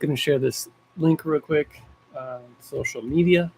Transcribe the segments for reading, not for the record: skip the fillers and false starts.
Going to share this link real quick on social media.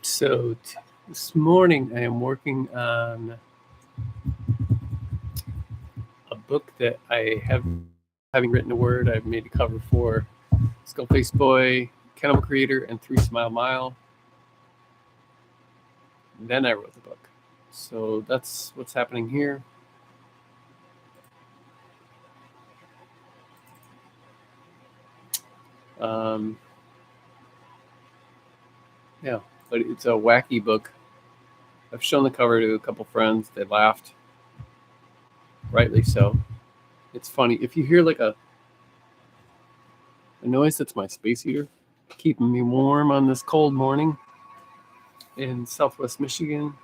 So this morning I am working on a book that I have, having written a word, I've made a cover for Skullface Boy, Cannibal Creator, and 3 Smile Mile. Then I wrote the book. So that's what's happening here. Yeah, but it's a wacky book. I've shown the cover to a couple friends. They laughed. Rightly so. It's funny. If you hear like a noise, that's my space heater keeping me warm on this cold morning in Southwest Michigan.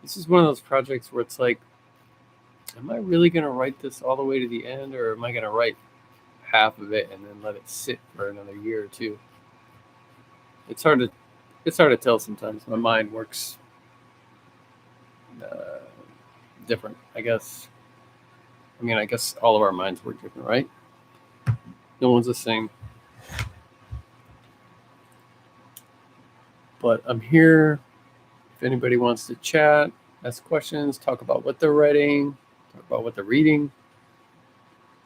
This is one of those projects where it's like, am I really going to write this all the way to the end, or am I going to write half of it and then let it sit for another year or two? It's hard to tell sometimes. My mind works different, I guess. I mean, I guess all of our minds work different, right? No one's the same. But I'm here if anybody wants to chat, ask questions, talk about what they're writing, talk about what they're reading,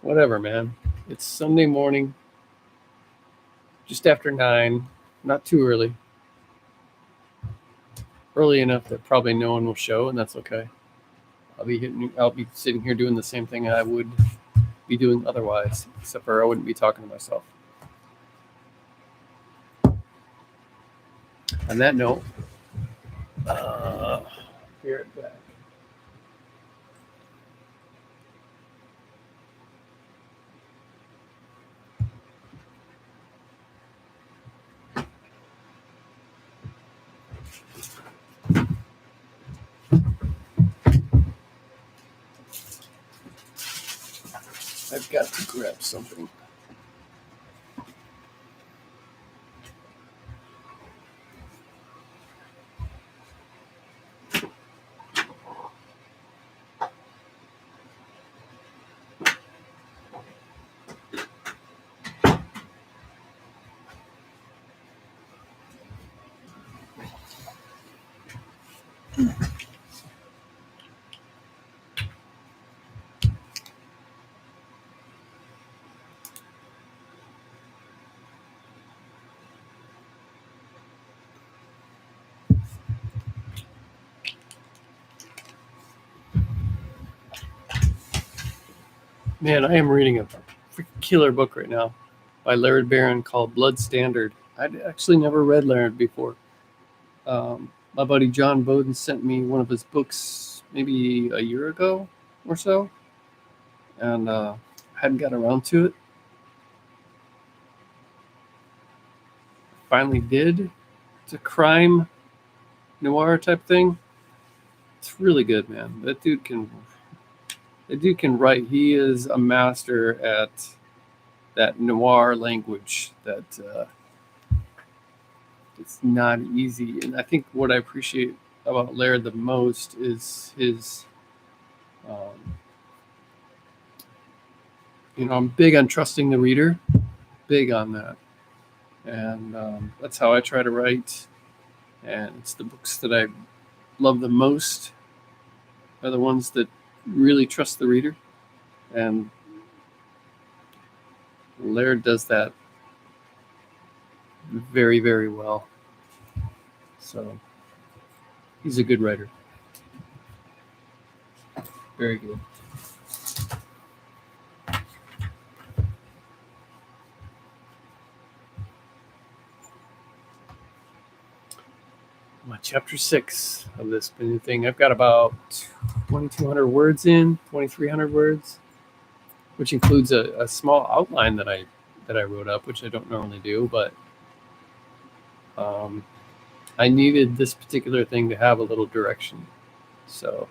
whatever, man. It's Sunday morning, just after 9, not too early. Early enough that probably no one will show, and that's okay. I'll be sitting here doing the same thing I would be doing otherwise, except for I wouldn't be talking to myself. On that note, be right back. I've got to grab something. Man, I am reading a killer book right now by Laird Barron called Blood Standard. I'd actually never read Laird before. My buddy John Bowden sent me one of his books maybe a year ago or so, and I hadn't gotten around to it. Finally did. It's a crime noir type thing. It's really good, man. That dude can write. He is a master at that noir language that it's not easy. And I think what I appreciate about Laird the most is his, I'm big on trusting the reader, big on that. And that's how I try to write. And it's the books that I love the most are the ones that really trust the reader. And Laird does that very, very well. So he's a good writer. Very good. My chapter 6 of this new thing. I've got about 2,200 words in, 2,300 words, which includes a small outline that I wrote up, which I don't normally do, but I needed this particular thing to have a little direction. So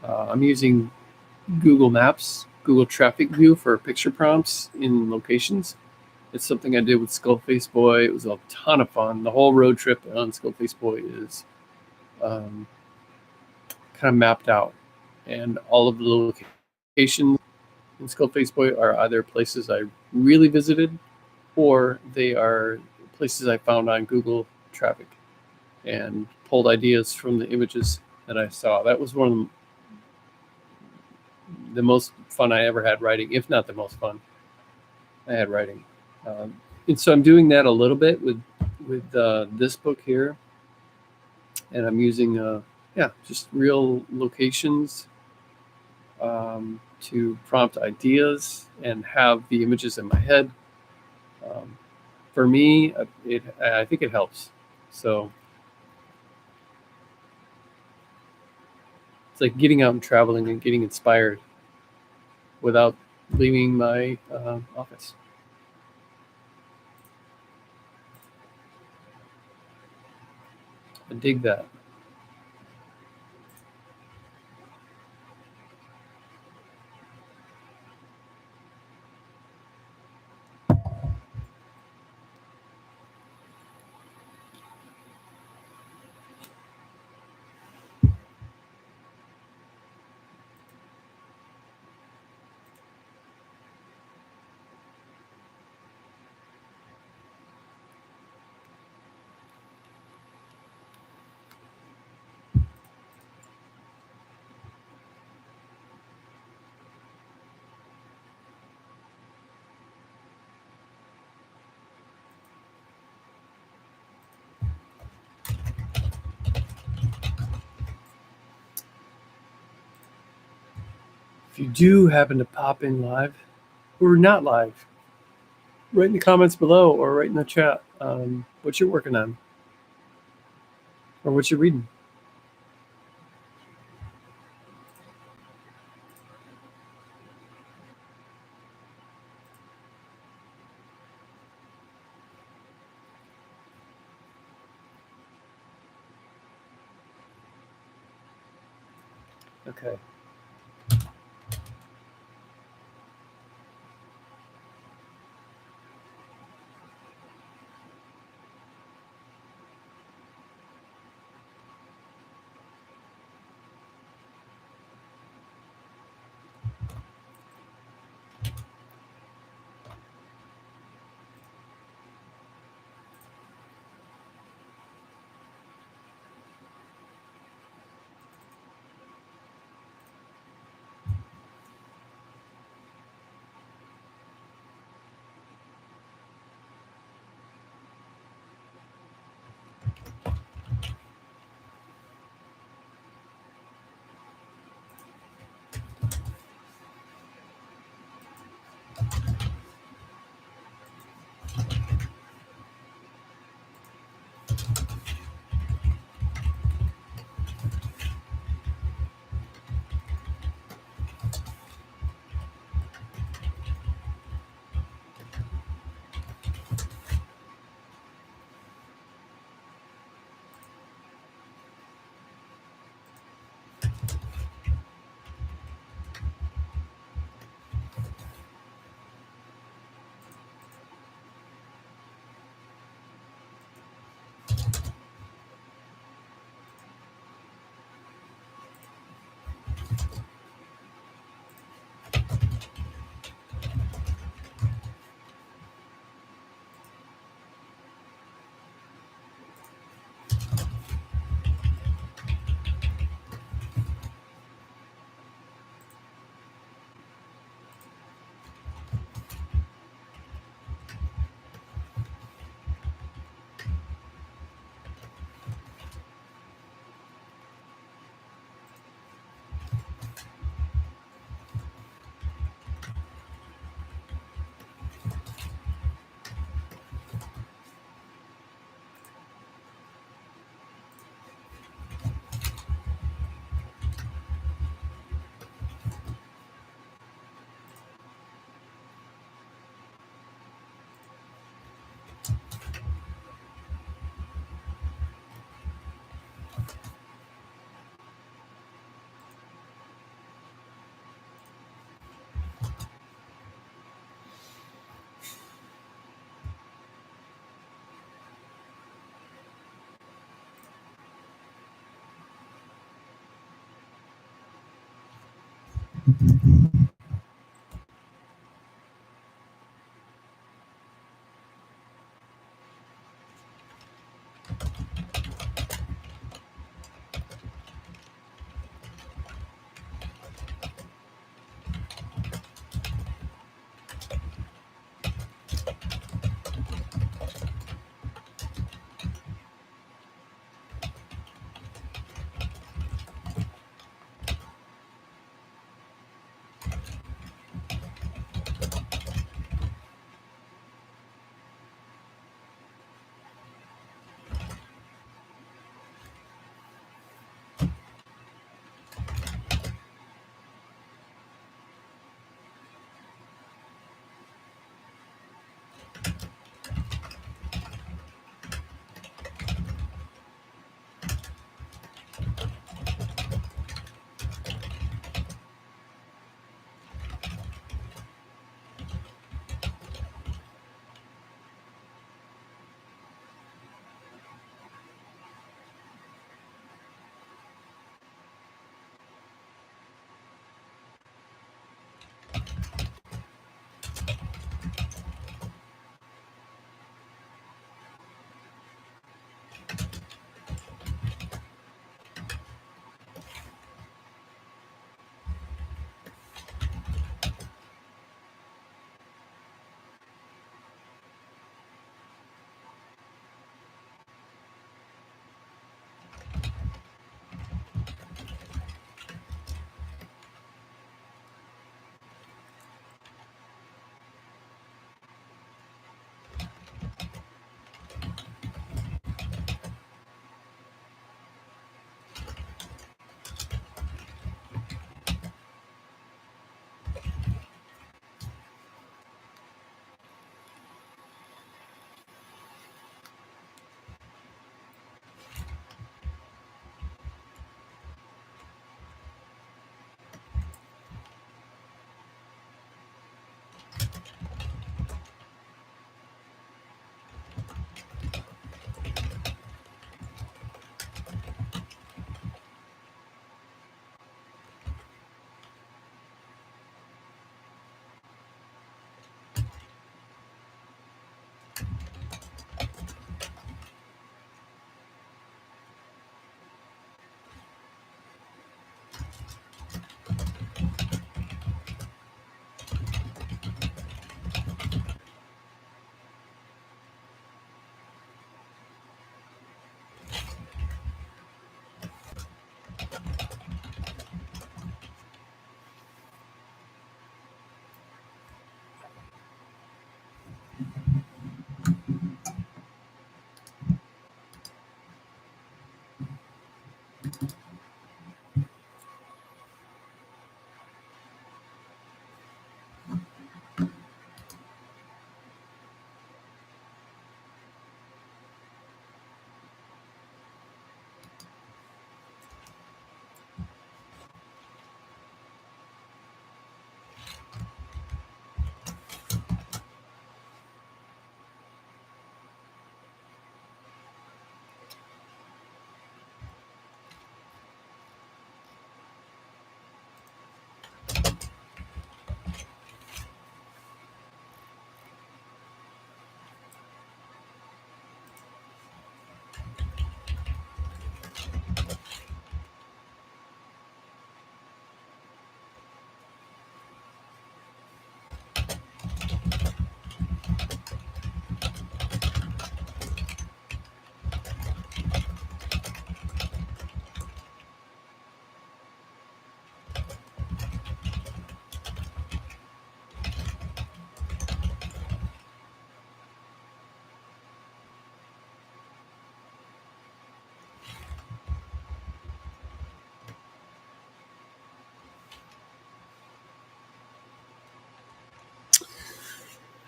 I'm using Google Maps, Google Traffic View for picture prompts in locations. It's something I did with Skullface Boy. It was a ton of fun. The whole road trip on Skullface Boy is kind of mapped out. And all of the locations in Skullface Boy are either places I really visited or they are places I found on Google Traffic and pulled ideas from the images that I saw. That was one of the most fun I ever had writing, if not the most fun I had writing. And so I'm doing that a little bit with this book here, and I'm using just real locations to prompt ideas and have the images in my head. For me, I think it helps. So it's like getting out and traveling and getting inspired without leaving my office. I dig that. If you do happen to pop in live or not live, write in the comments below or write in the chat what you're working on or what you're reading. Okay.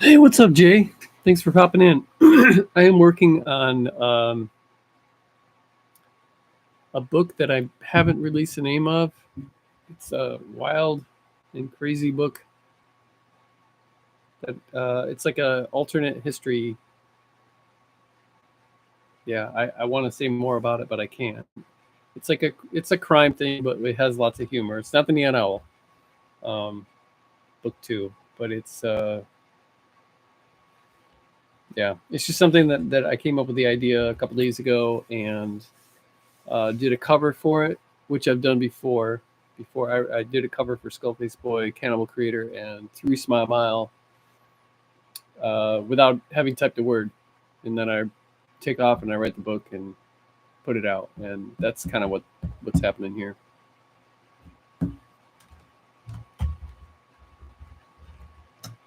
Hey, what's up, Jay? Thanks for popping in. I am working on a book that I haven't released the name of. It's a wild and crazy book. That it's like a alternate history. Yeah, I want to say more about it, but I can't. It's a crime thing, but it has lots of humor. It's not the Neon Owl. book two, but it's yeah, it's just something that I came up with the idea a couple days ago and did a cover for it, which I've done before. Before I did a cover for Skullface Boy, Cannibal Creator, and 3 Smile Mile without having typed a word, and then I take off and I write the book and put it out, and that's kind of what's happening here.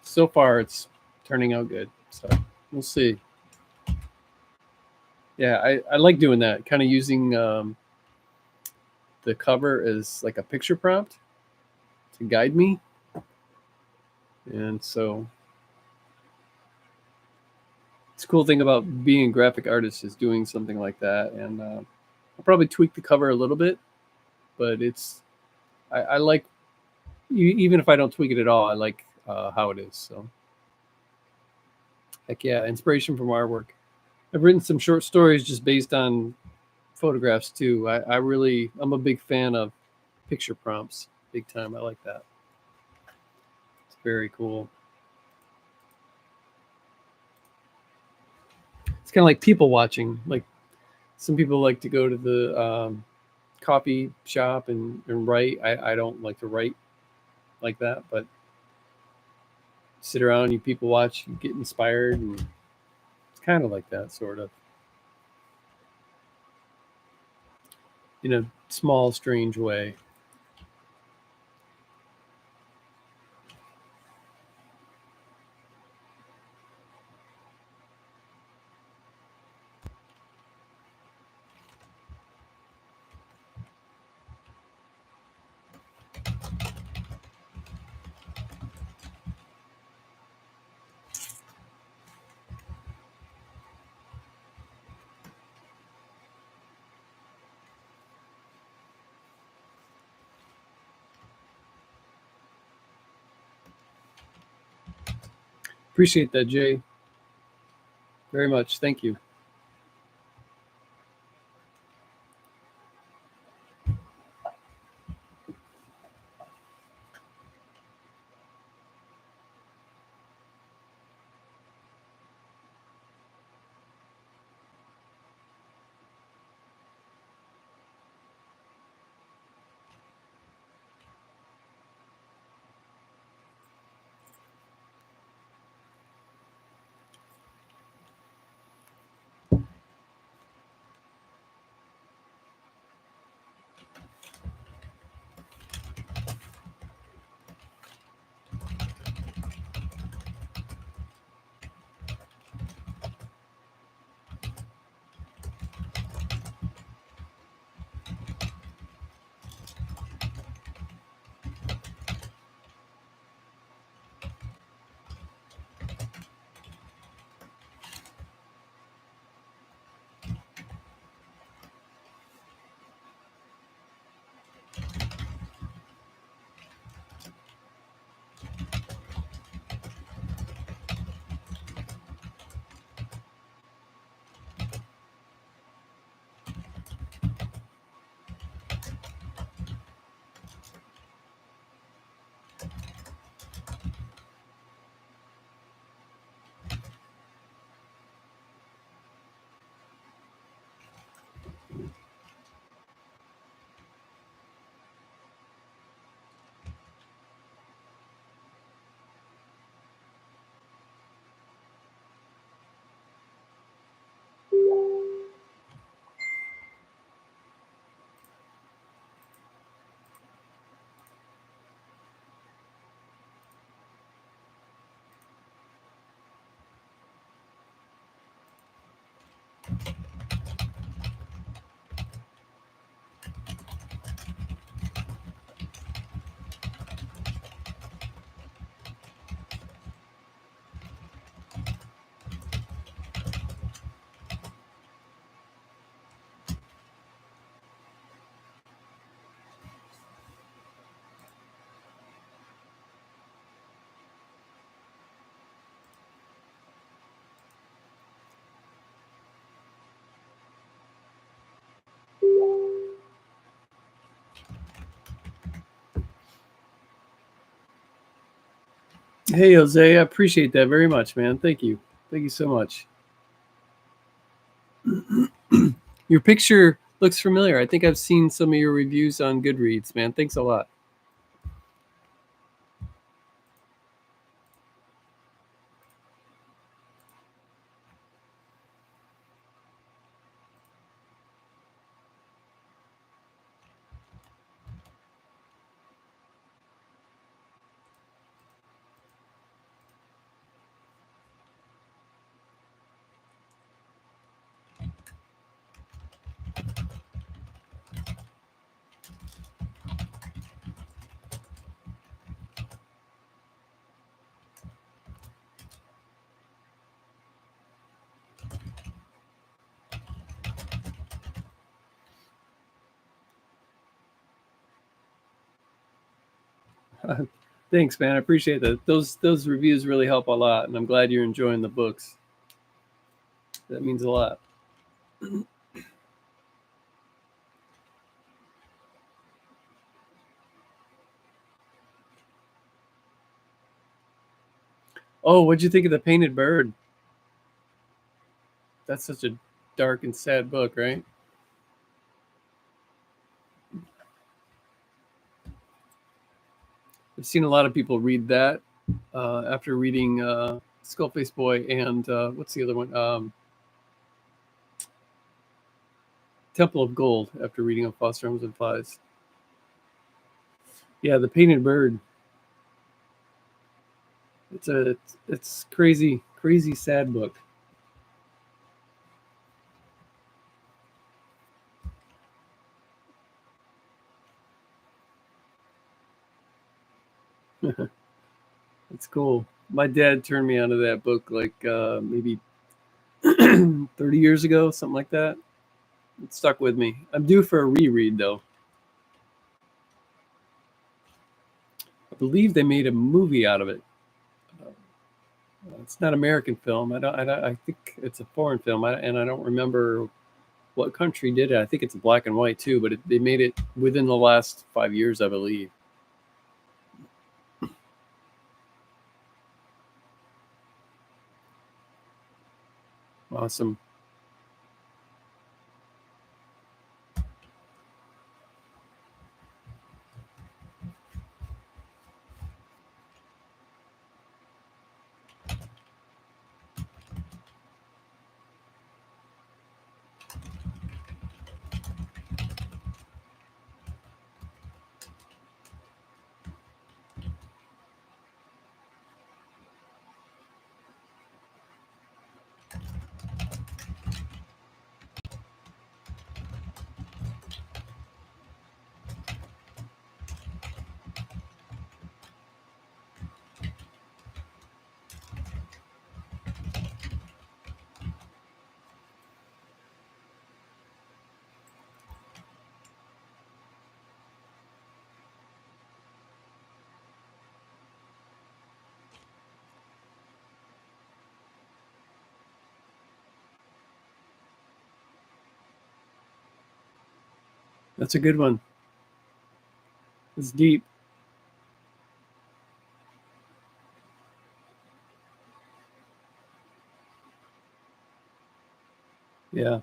So far, it's turning out good, so we'll see. Yeah, I like doing that, kind of using the cover as like a picture prompt to guide me, and so it's a cool thing about being a graphic artist is doing something like that. And I'll probably tweak the cover a little bit, but it's I like, even if I don't tweak it at all, I like how it is. So heck yeah, inspiration from artwork. I've written some short stories just based on photographs too. I'm a big fan of picture prompts, big time. I like that. It's very cool. It's kind of like people watching. Like some people like to go to the coffee shop and write. I don't like to write like that, but sit around, you people watch, you get inspired, and it's kind of like that, sort of, in a small, strange way. Appreciate that, Jay, very much. Thank you. Hey, Jose, I appreciate that very much, man. Thank you. Thank you so much. Your picture looks familiar. I think I've seen some of your reviews on Goodreads, man. Thanks a lot. Thanks, man. I appreciate that. Those reviews really help a lot, and I'm glad you're enjoying the books. That means a lot. Oh, what'd you think of The Painted Bird? That's such a dark and sad book, right? I've seen a lot of people read that after reading Skullface Boy and what's the other one? Temple of Gold. After reading of Foster Homes and Flies. Yeah, The Painted Bird. It's crazy, crazy sad book. It's cool. My dad turned me onto that book like maybe 30 years ago, something like that. It stuck with me. I'm due for a reread though. I believe they made a movie out of it. It's not American film. I think it's a foreign film, and I don't remember what country did it. I think it's black and white too, but they made it within the last 5 years, I believe. Awesome. That's a good one. It's deep. Yeah.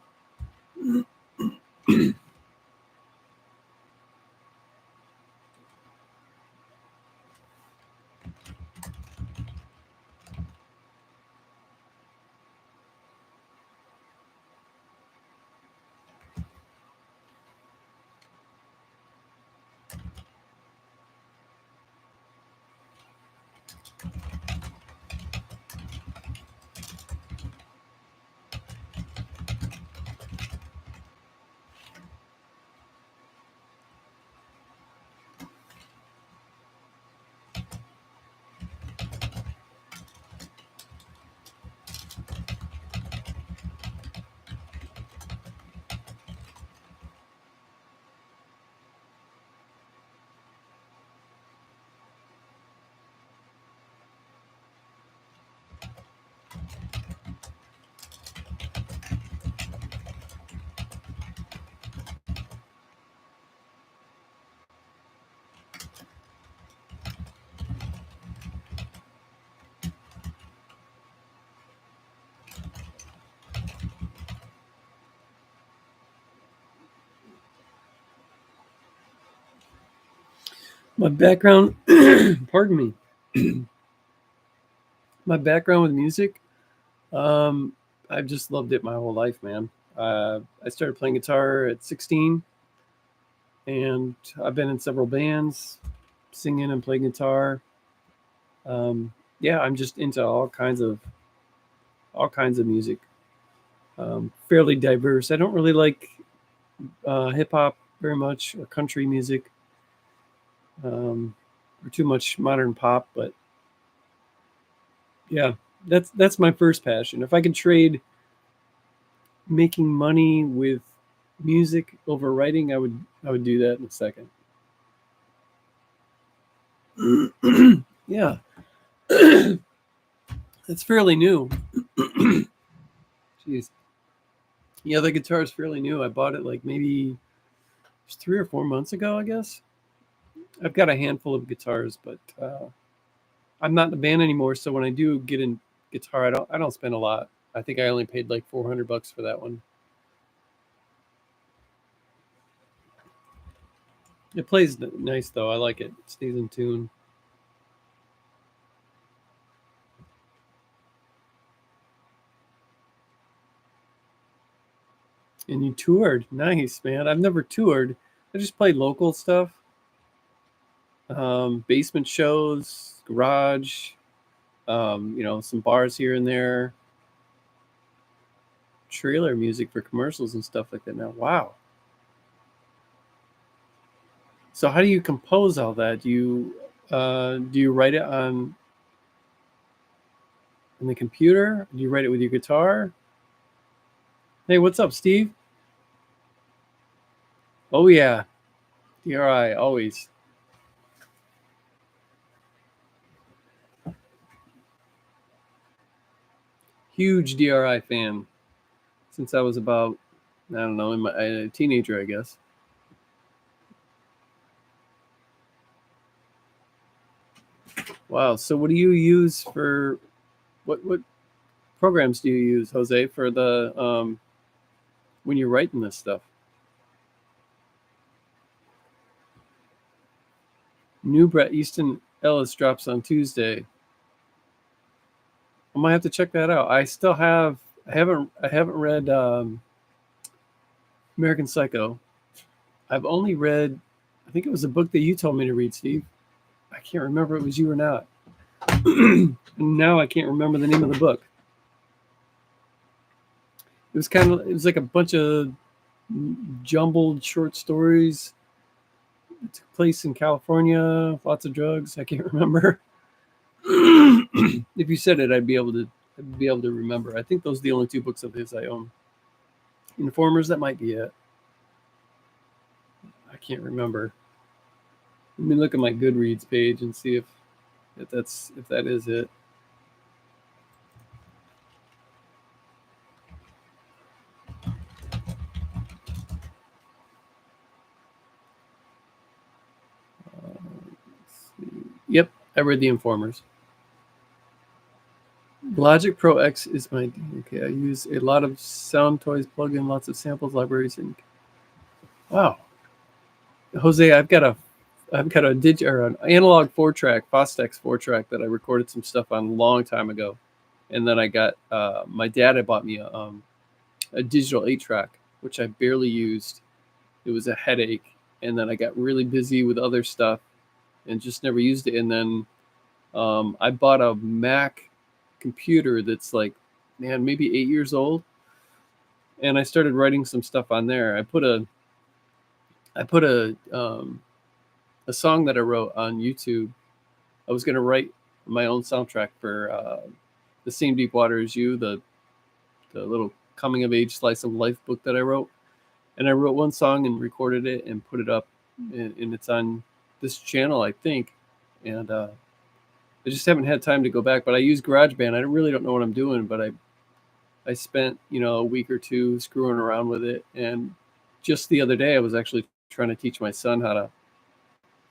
My background, pardon me, my background with music, um, I've just loved it my whole life, man. I started playing guitar at 16, and I've been in several bands, singing and playing guitar. Um, yeah, I'm just into all kinds of music. Fairly diverse. I don't really like hip hop very much or country music, um, or too much modern pop. But yeah, that's my first passion. If I could trade making money with music over writing, I would do that in a second. Yeah, it's fairly new. Jeez, yeah, the guitar is fairly new. I bought it like maybe 3 or 4 months ago, I guess. I've got a handful of guitars, but I'm not in a band anymore. So when I do get in guitar, I don't spend a lot. I think I only paid like $400 for that one. It plays nice though. I like it. It stays in tune. And you toured, nice man. I've never toured. I just played local stuff, basement shows, garage, some bars here and there, trailer music for commercials and stuff like that. Now, wow. So how do you compose all that? Do you write it on the computer? Do you write it with your guitar? Hey, what's up, Steve? Oh yeah, DRI always. Huge DRI fan since I was about, I don't know, in my a teenager, I guess. Wow. So what do you use for what programs do you use, Jose, for the when you're writing this stuff? New Brett Easton Ellis drops on Tuesday. I might have to check that out. I haven't read American Psycho. I've only read, I think it was a book that you told me to read, Steve. I can't remember if it was you or not. Now I can't remember the name of the book. It was like a bunch of jumbled short stories. It took place in California, lots of drugs. I can't remember. If you said it, I'd be able to remember. I think those are the only two books of his I own. Informers, that might be it. I can't remember. Let me look at my Goodreads page and see if that is it. Yep, I read the Informers. Logic Pro X is my okay. I use a lot of Sound Toys plugin, lots of samples, libraries, and wow, Jose, I've got a or an analog 4-track, Fostex 4-track that I recorded some stuff on a long time ago, and then I got my dad had bought me a digital 8-track, which I barely used. It was a headache, and then I got really busy with other stuff and just never used it. And then I bought a Mac computer that's like, man, maybe 8 years old, and I started writing some stuff on there. I put a song that I wrote on YouTube. I was gonna write my own soundtrack for the same deep water as you, the little coming of age slice of life book that I wrote, and I wrote one song and recorded it and put it up, and it's on this channel, I think, and I just haven't had time to go back. But I use GarageBand. I really don't know what I'm doing, but I spent a week or two screwing around with it, and just the other day I was actually trying to teach my son how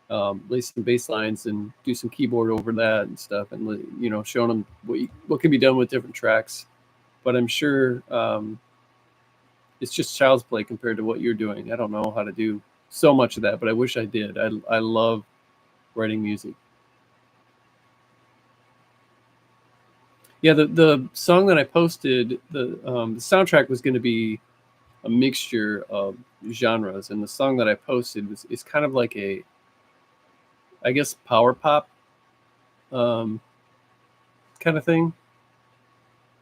to lay some bass lines and do some keyboard over that and stuff, and showing him what can be done with different tracks. But I'm sure it's just child's play compared to what you're doing. I don't know how to do so much of that, but I wish I did. I love writing music. Yeah, the song that I posted, the soundtrack was going to be a mixture of genres, and the song that I posted is kind of like a, I guess, power pop um, kind of thing.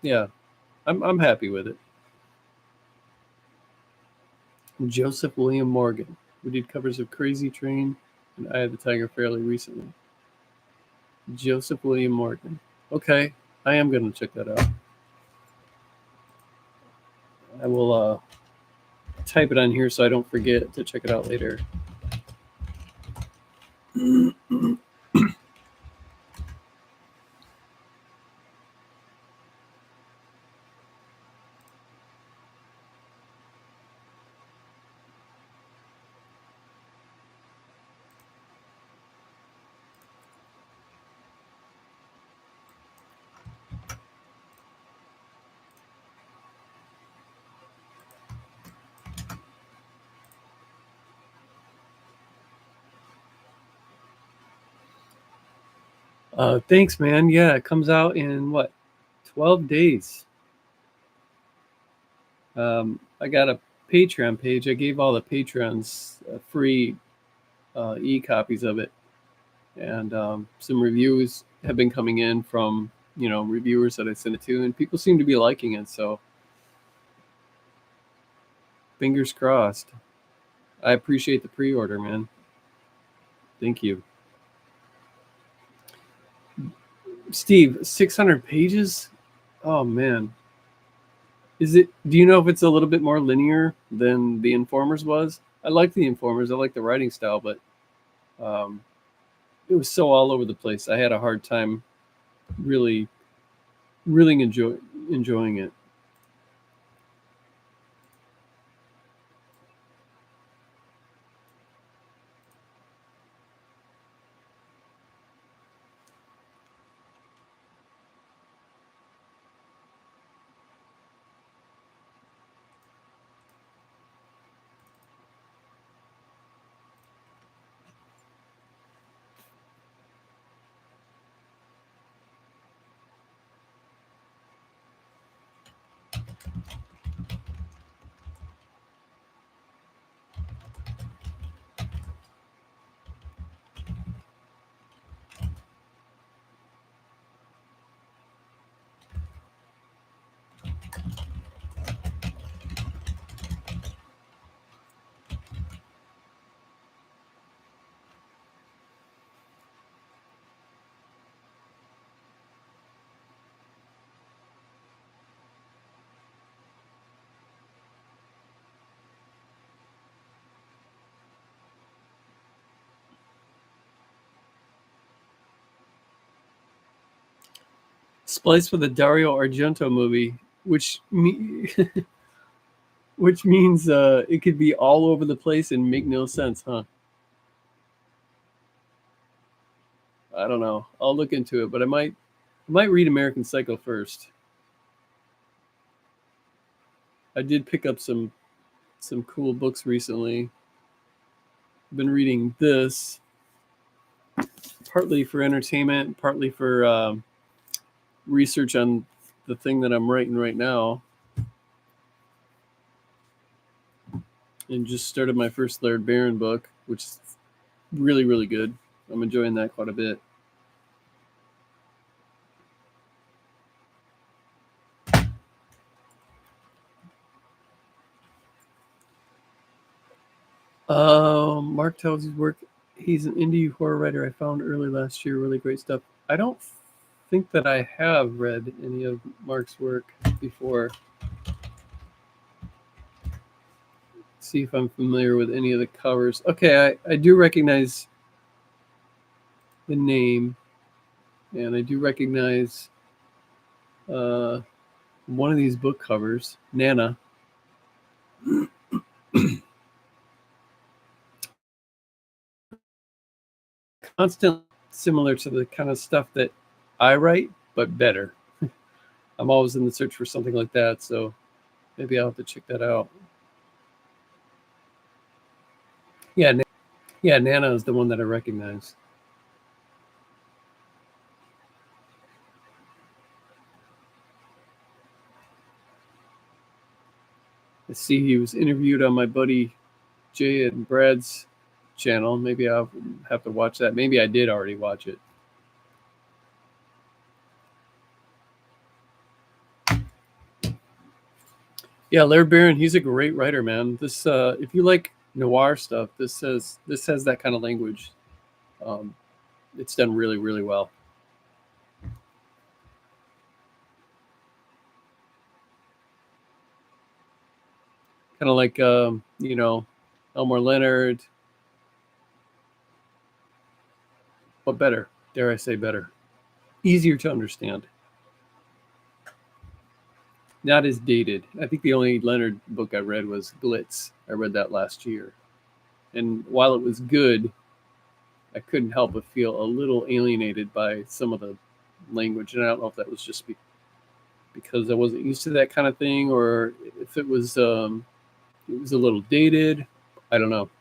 Yeah, I'm happy with it. Joseph William Morgan, who did covers of Crazy Train and Eye of the Tiger fairly recently. Joseph William Morgan. Okay, I am going to check that out. I will type it on here so I don't forget to check it out later. Thanks, man. Yeah, it comes out in what, 12 days. I got a Patreon page. I gave all the patrons free e-copies of it, and some reviews have been coming in from reviewers that I sent it to, and people seem to be liking it. So fingers crossed. I appreciate the pre-order, man. Thank you, Steve. 600 pages. Oh man, is it? Do you know if it's a little bit more linear than the Informers was? I like the Informers. I like the writing style, but um, it was so all over the place. I had a hard time really, really enjoying it. Spliced with a Dario Argento movie, which which means it could be all over the place and make no sense, huh? I don't know. I'll look into it, but I might read American Psycho first. I did pick up some cool books recently. I've been reading this partly for entertainment, partly for research on the thing that I'm writing right now, and just started my first Laird Barron book, which is really, really good. I'm enjoying that quite a bit. Mark tells his work. He's an indie horror writer I found early last year. Really great stuff. I don't think that I have read any of Mark's work before. See if I'm familiar with any of the covers. Okay, I do recognize the name, and I do recognize uh, one of these book covers, Nana. Constant, similar to the kind of stuff that I write, but better. I'm always in the search for something like that, so maybe I'll have to check that out. Yeah, yeah, Nana is the one that I recognize. see he was interviewed on my buddy Jay and Brad's channel. Maybe I'll have to watch that. Maybe I did already watch it. Yeah, Laird Barron, he's a great writer, man. This, if you like noir stuff, this has that kind of language. It's done really, really well. Kind of like Elmore Leonard, but better. Dare I say better? Easier to understand. Not as dated. I think the only Leonard book I read was Glitz. I read that last year, and while it was good, I couldn't help but feel a little alienated by some of the language, and I don't know if that was just because I wasn't used to that kind of thing, or if it was a little dated. I don't know.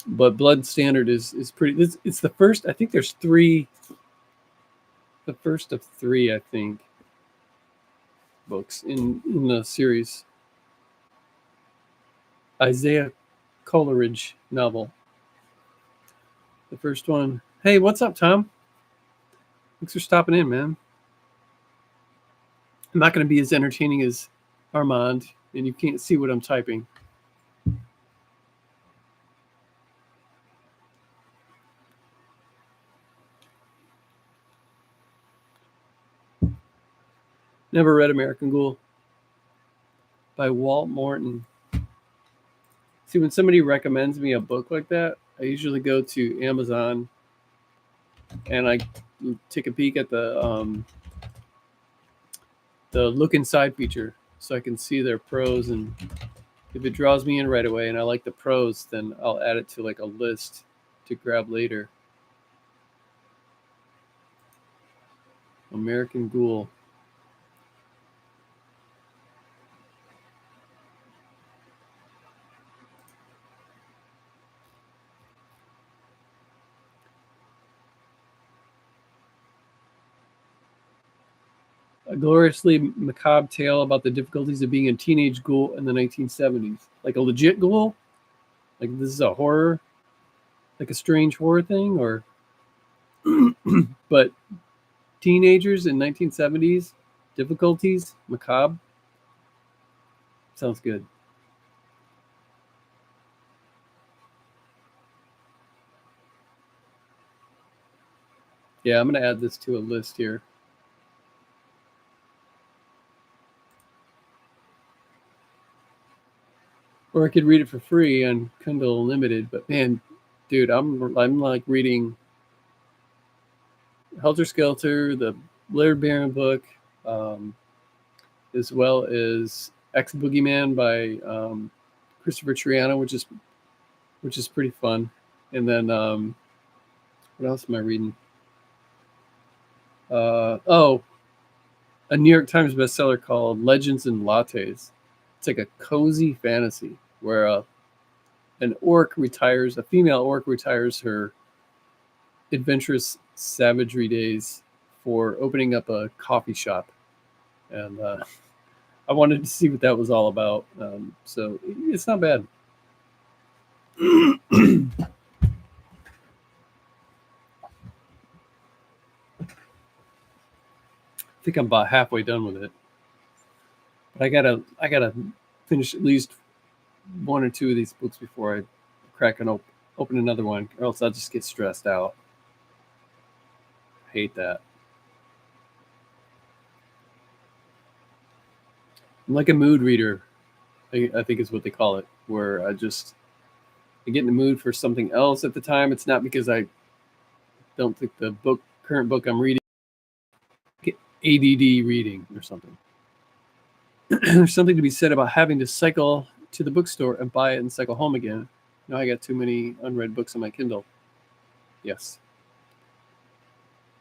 But Blood Standard is pretty. It's the first. I think there's three. The first of three, I think, books in the series. Isaiah Coleridge novel. The first one. Hey, what's up, Tom? Thanks for stopping in, man. I'm not going to be as entertaining as Armand, and you can't see what I'm typing. Never read American Ghoul by Walt Morton. See, when somebody recommends me a book like that, I usually go to Amazon and I take a peek at the look inside feature so I can see their prose, and if it draws me in right away and I like the prose, then I'll add it to like a list to grab later. American Ghoul. A gloriously macabre tale about the difficulties of being a teenage ghoul in the 1970s. Like a legit ghoul? Like this is a horror? Like a strange horror thing? Or but teenagers in 1970s? Difficulties? Macabre? Sounds good. Yeah, I'm going to add this to a list here. Or I could read it for free on Kindle Unlimited. But man, dude, I'm like reading Helter Skelter, the Laird Barron book, as well as Ex Boogeyman by Christopher Triano, which is pretty fun. And then what else am I reading? A New York Times bestseller called Legends and Lattes. It's like a cozy fantasy where a female orc retires her adventurous savagery days for opening up a coffee shop, and I wanted to see what that was all about. So it's not bad. I think I'm about halfway done with it, but I gotta finish at least one or two of these books before I crack and open another one, or else I'll just get stressed out. I hate that. I'm like a mood reader, I think is what they call it, where I get in the mood for something else at the time. It's not because I don't think the current book I'm reading, ADD reading or something. There's something to be said about having to cycle to the bookstore and buy it and cycle home again. Now I got too many unread books on my Kindle. Yes.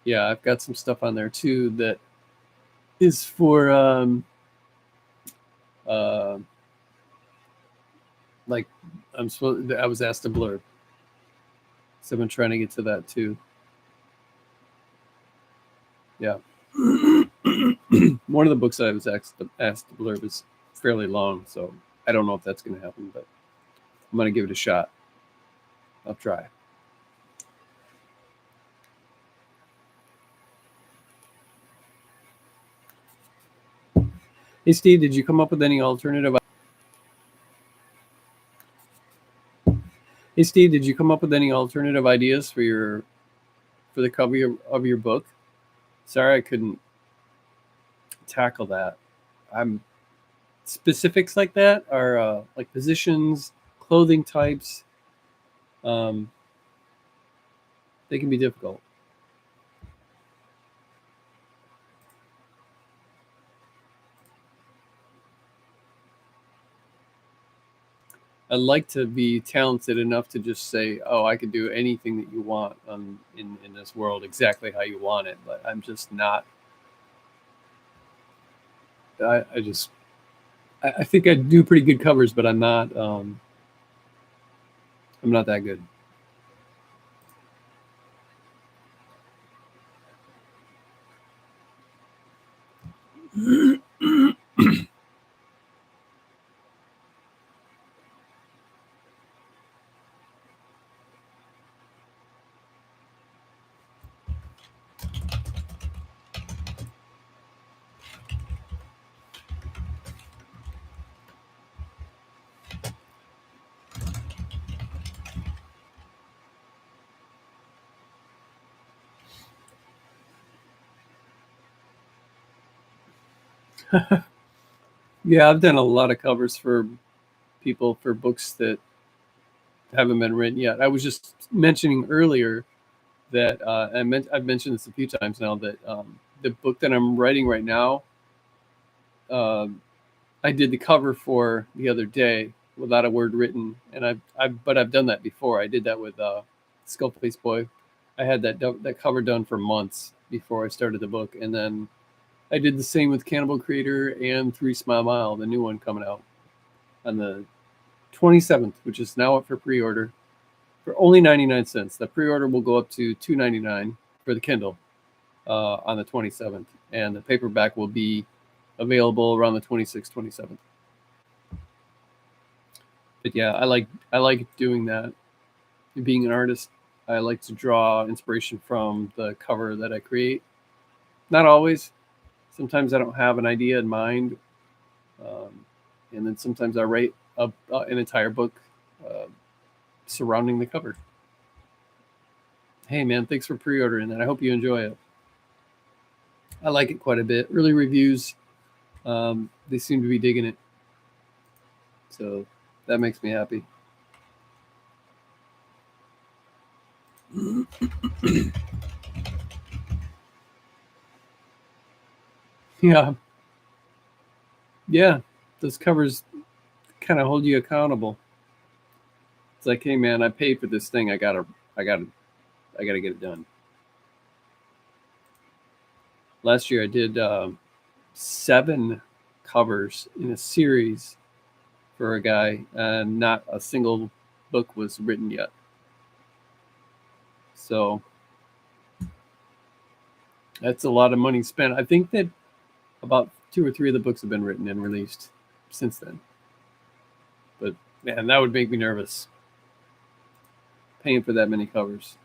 Yeah, I've got some stuff on there too that is for like I was asked to blurb. So I've been trying to get to that too. Yeah. One of the books I was asked to blurb is fairly long, so I don't know if that's going to happen, but I'm going to give it a shot. I'll try. Hey, Steve, did you come up with any alternative? Hey, Steve, did you come up with any alternative ideas for the cover of your book? Sorry, I couldn't tackle that. I'm specifics like that are like positions, clothing types. Um, they can be difficult. I'd like to be talented enough to just say, "Oh, I could do anything that you want in this world exactly how you want it." But I'm just not. I just I think I do pretty good covers, but I'm not. I'm not that good. Yeah, I've done a lot of covers for people for books that haven't been written yet. I was just mentioning earlier that I've mentioned this a few times now that the book that I'm writing right now, um, I did the cover for the other day without a word written, and I've done that before. I did that with Skull Face Boy. I had that cover done for months before I started the book, and then I did the same with Cannibal Creator and 3 Smile Mile, the new one coming out on the 27th, which is now up for pre-order for only 99 cents. The pre-order will go up to $2.99 for the Kindle on the 27th, and the paperback will be available around the 26th, 27th. But yeah, I like doing that. Being an artist, I like to draw inspiration from the cover that I create. Not always. Sometimes I don't have an idea in mind, um, and then sometimes I write an entire book uh, surrounding the cover. Hey man, thanks for pre-ordering that. I hope you enjoy it. I like it quite a bit. Early reviews, they seem to be digging it, so that makes me happy. Yeah, yeah. Those covers kind of hold you accountable. It's like, hey man, I paid for this thing. I gotta, I gotta get it done. Last year I did 7 covers in a series for a guy, and not a single book was written yet. So that's a lot of money spent. I think that about 2 or 3 of the books have been written and released since then. But man, that would make me nervous paying for that many covers.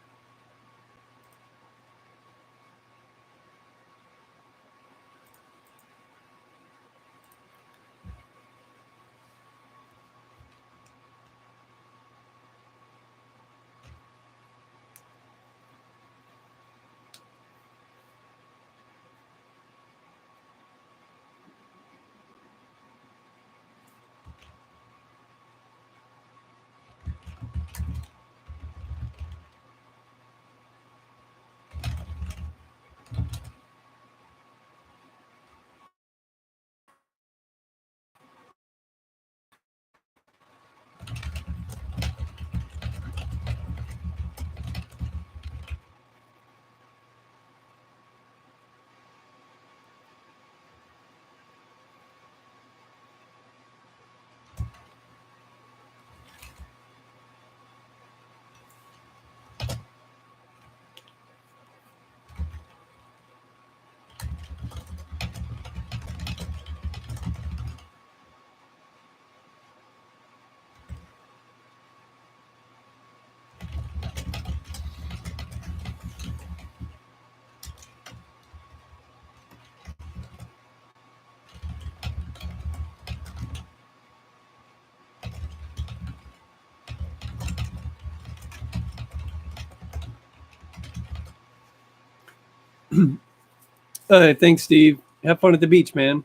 Thanks, Steve. Have fun at the beach, man.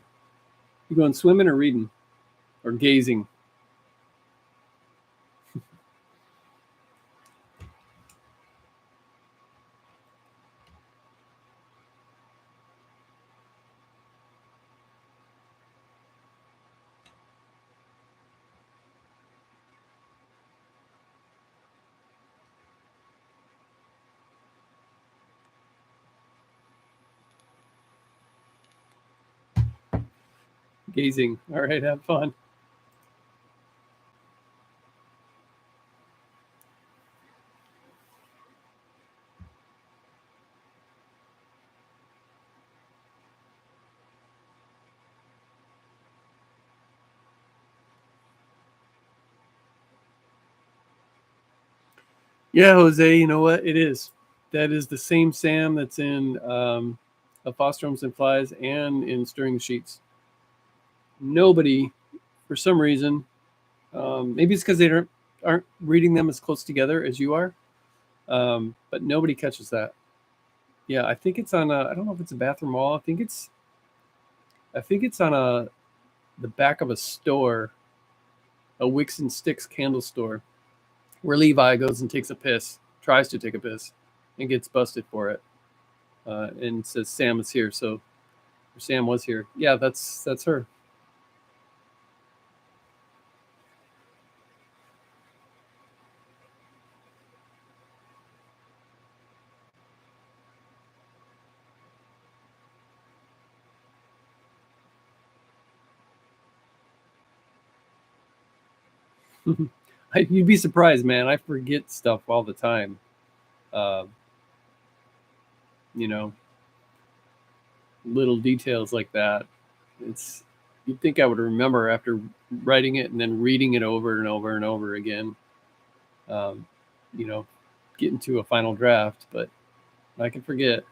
You going swimming or reading or gazing? Gazing. All right, have fun. Yeah, Jose, you know what? It is. That is the same Sam that's in Of Foster Homes and Flies and in Stirring the Sheets. Nobody, for some reason, maybe it's because they aren't reading them as close together as you are, but nobody catches that. Yeah, I think it's on. I don't know if it's a bathroom wall. I think it's on the back of a store, a Wicks and Sticks candle store, where Levi goes and takes a piss, tries to take a piss, and gets busted for it, and says Sam is here. So Sam was here. Yeah, that's her. You'd be surprised, man. I forget stuff all the time. Uh, you know, little details like that. It's you'd think I would remember after writing it and then reading it over and over and over again. Um, you know, getting to a final draft, but I can forget.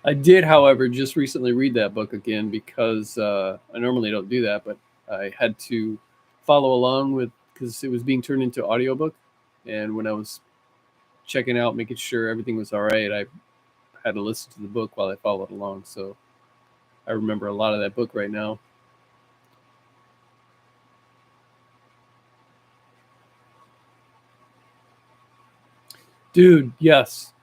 I did, however, just recently read that book again because I normally don't do that, but I had to follow along with because it was being turned into audiobook, and when I was checking out, making sure everything was all right, I had to listen to the book while I followed along. So I remember a lot of that book right now. Dude, yes.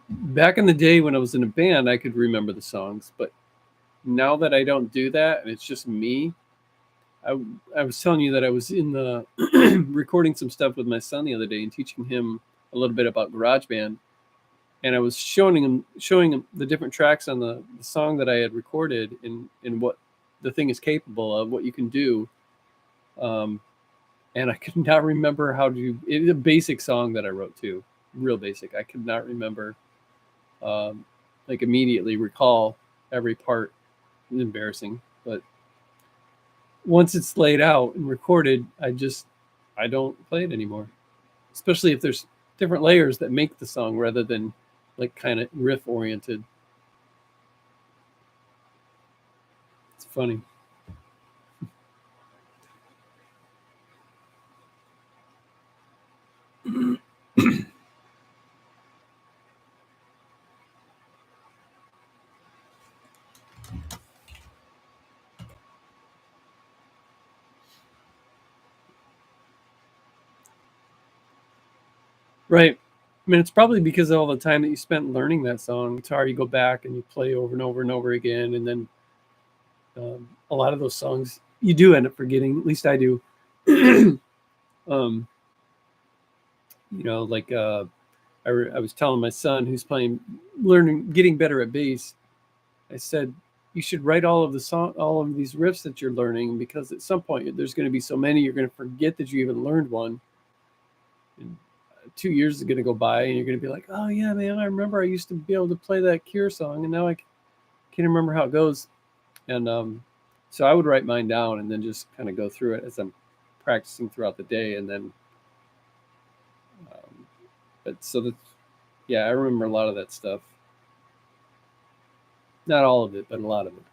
Back in the day when I was in a band, I could remember the songs, but now that I don't do that and it's just me, I, I was telling you that I was in the recording some stuff with my son the other day and teaching him a little bit about GarageBand, and I was showing him the different tracks on the song that I had recorded and what the thing is capable of, what you can do. Um, and I could not remember how to. It's a basic song that I wrote too, real basic. I could not remember, um, like immediately recall every part. It's embarrassing, but once it's laid out and recorded, I don't play it anymore. Especially if there's different layers that make the song rather than like kind of riff oriented. It's funny. Right. I mean, it's probably because of all the time that you spent learning that song. Guitar, you go back and you play over and over and over again, and then a lot of those songs you do end up forgetting. At least I do. um, like I was telling my son who's learning, getting better at bass. I said you should write all of these riffs that you're learning because at some point there's going to be so many you're going to forget that you even learned one. And 2 years is going to go by and you're going to be like, oh yeah, man, I remember I used to be able to play that Cure song and now I can't remember how it goes. And so I would write mine down and then just kind of go through it as I'm practicing throughout the day. And then, um, but so that, yeah, I remember a lot of that stuff. Not all of it, but a lot of it.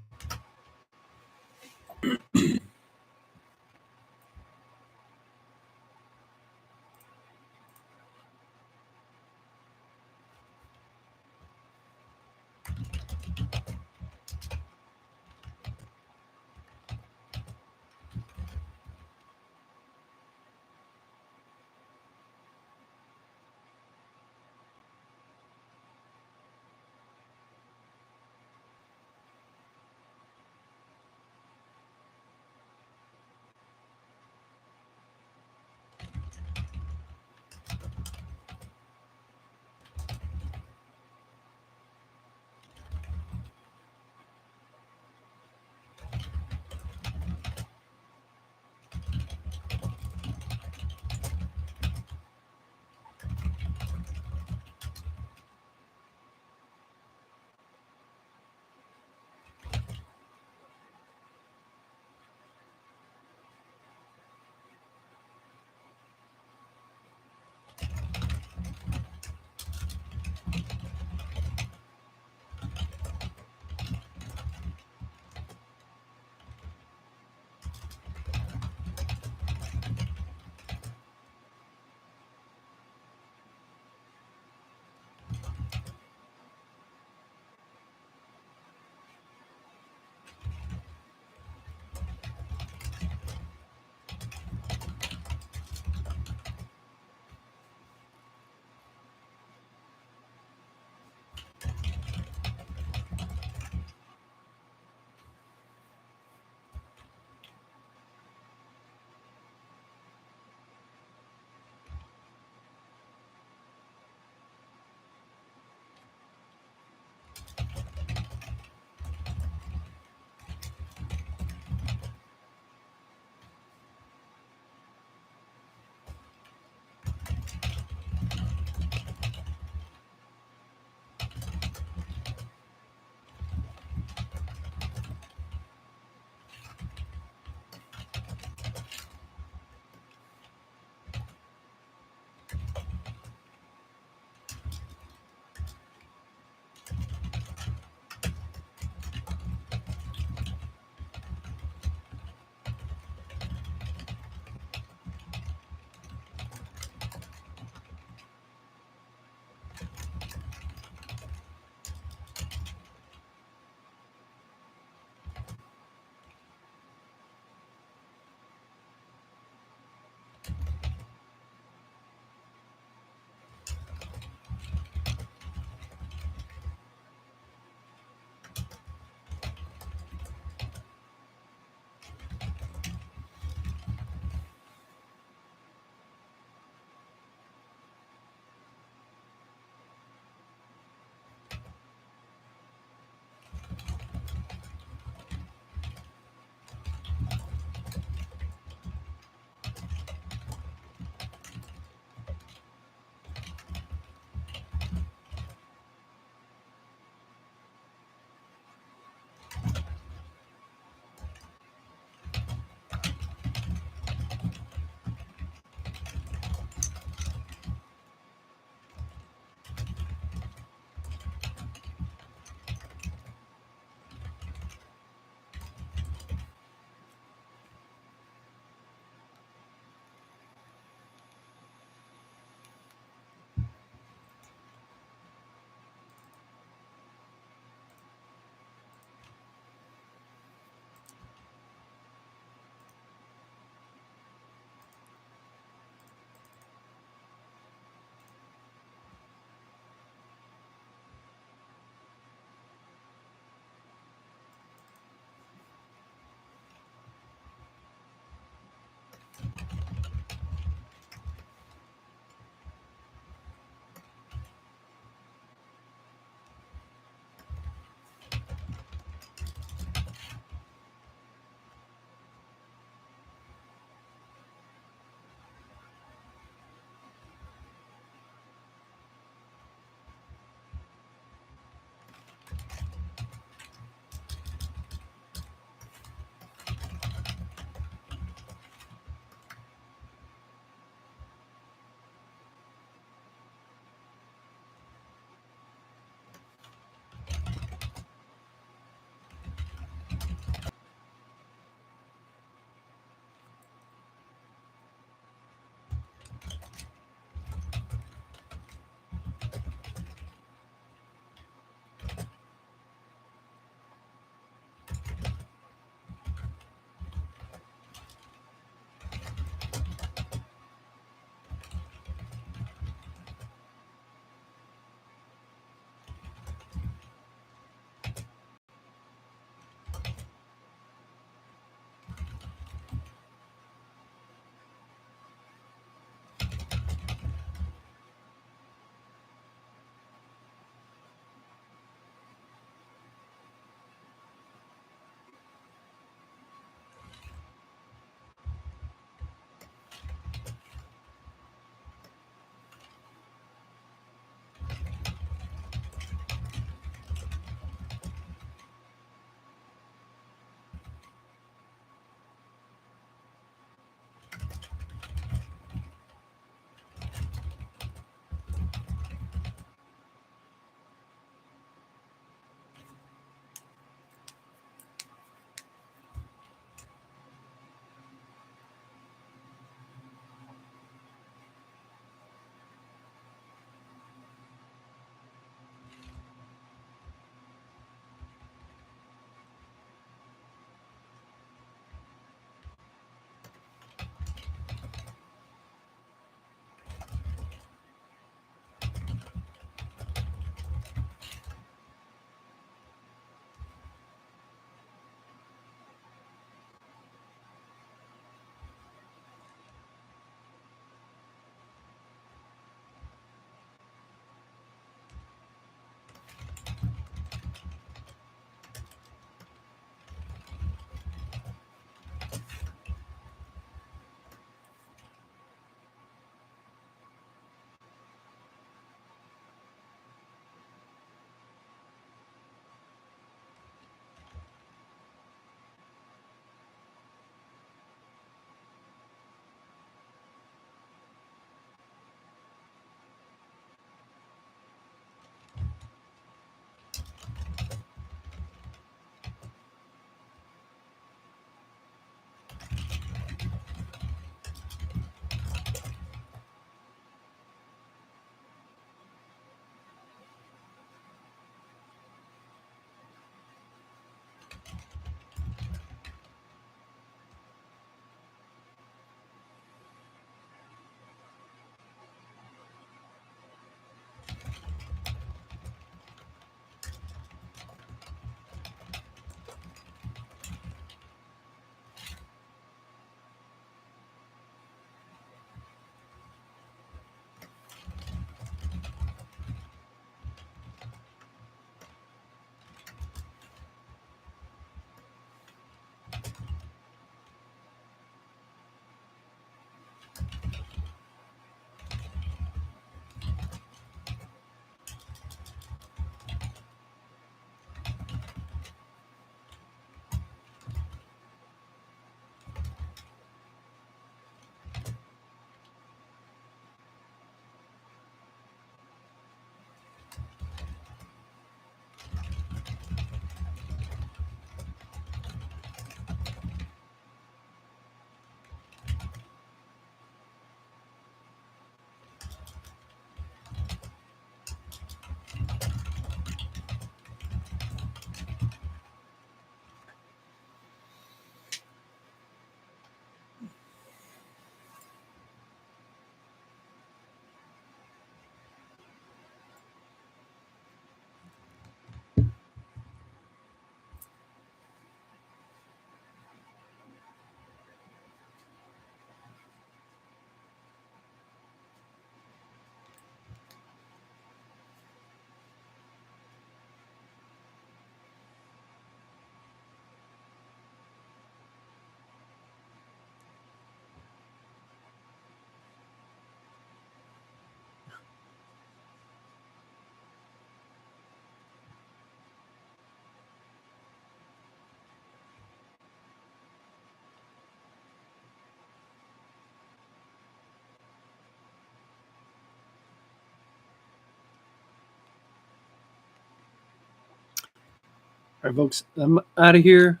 All right, folks, I'm out of here.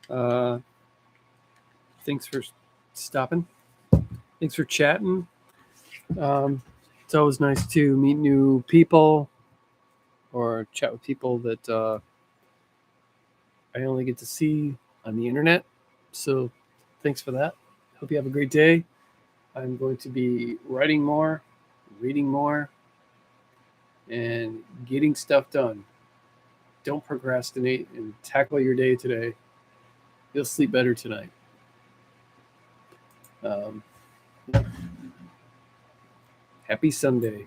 Thanks for stopping. Thanks for chatting. It's always nice to meet new people or chat with people that I only get to see on the internet. So thanks for that. Hope you have a great day. I'm going to be writing more, reading more, and getting stuff done. Don't procrastinate and tackle your day today. You'll sleep better tonight. Um, Happy Sunday.